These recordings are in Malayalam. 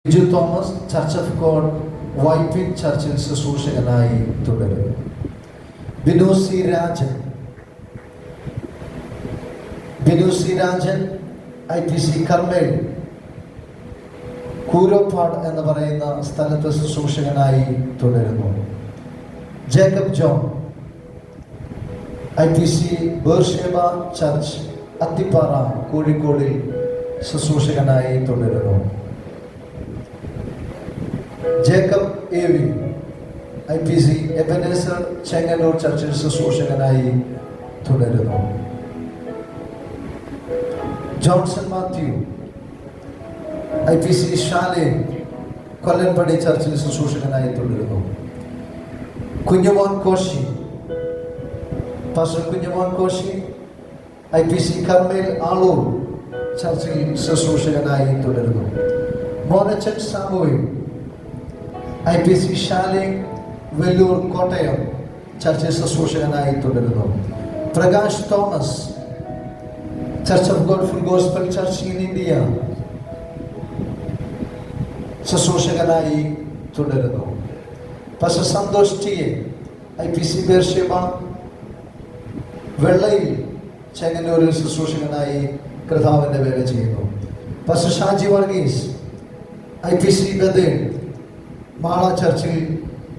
Biju Thomas church of God Vypin ചർച്ചിൽ ശുശ്രൂഷകനായി തുടരും. Binu C Rajan IPC Carmel Kooroppada എന്ന് പറയുന്ന സ്ഥലത്ത് ശുശ്രൂഷകനായി തുടരുന്നു. Jacob John IPC Beersheba church Athippara കോഴിക്കോടിൽ ശുശ്രൂഷകനായി തുടരുന്നു. Jacob AV IPC Ebenezer Chengannur ചർച്ചിൽ ശുശ്രൂഷകനായി തുടരുന്നു. Johnson Mathew IPC Shalem Kollampadi ചർച്ചിൽ ശുശ്രൂഷകനായി തുടരുന്നു. Kunjumon Koshy pastor Kunjumon Koshy IPC Carmel Aloor ചർച്ചിൽ ശുശ്രൂഷകനായി തുടരുന്നു. Monachan Samuel IPC Shalem Vellore Kottayam ചർച്ചിൽ ശുശ്രൂഷകനായി തുടരുന്നു. Prakash Thomas church of God full gospel church in India ശുശ്രൂഷകനായി തുടരുന്നു. പാസ്റ്റർ സന്തോഷ് ടിയെ IPC ബേർഷേബ വെള്ളയിൽ ചെങ്ങന്നൂരിൽ ശുശ്രൂഷകനായി കർത്താവിന്റെ വേല ചെയ്യുന്നു. Pastor Shaji Varghese IPC Bethel Mala ചർച്ചിൽ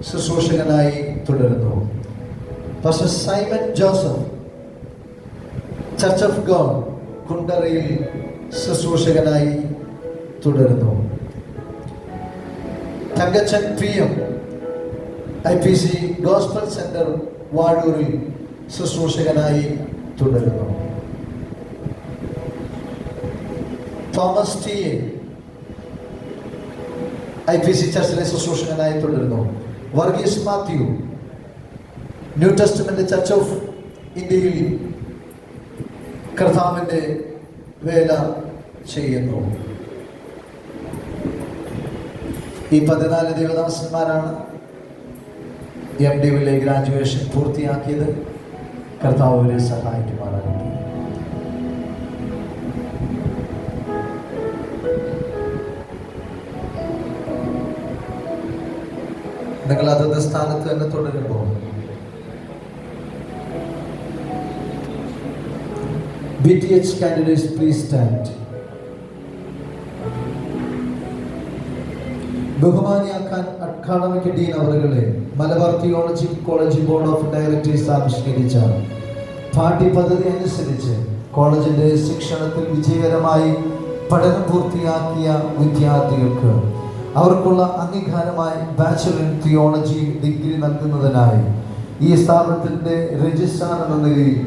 ശുശ്രൂഷകനായി തുടരുന്നു. Pastor Simon Joseph church of God കുണ്ടറയിൽ ശുശ്രൂഷകനായി തുടരുന്നു. Thankachan PM IPC gospel centre വാഴൂരിൽ ശുശ്രൂഷകനായി തുടരുന്നു. തോമസ് ടിയെ IPC ചർച്ചിലെ ശുശ്രൂഷകനായി തുടരുന്നു. Varghese Mathew new testament church of ഇന്ത്യയിൽ കർത്താവിന്റെ വേല ചെയ്യുന്നു. ഈ 14 ദേവദാസന്മാരാണ് MDവിലെ ഗ്രാജുവേഷൻ പൂർത്തിയാക്കിയത്. കർത്താവ് അവരെ സഹായിക്കുമാറാകട്ടെ. നിങ്ങൾ അതത് സ്ഥാനത്ത് തന്നെ തുടരുമ്പോൾ BTH candidates please stand. ബഹുമാനിയാക്കാൻ അക്കാഡമിക് ഡീൻ അവറുകളെ Malabar theology college board of directors ആവിഷ്കരിച്ച പാഠ്യപദ്ധതി അനുസരിച്ച് കോളേജിന്റെ ശിക്ഷണത്തിൽ വിജയകരമായി പഠനം പൂർത്തിയാക്കിയ വിദ്യാർത്ഥികൾക്ക് അവർക്കുള്ള അംഗീകാരമായി ബാച്ചലർ ഇൻ തിയോളജി ഡിഗ്രി നൽകുന്നതിനായി ഈ സ്ഥാപനത്തിന്റെ രജിസ്ട്രാർ എന്ന നിലയിൽ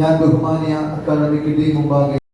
ഞാൻ ബഹുമാനിയ അക്കാഡമിക് ഡീൻ മുമ്പാകെ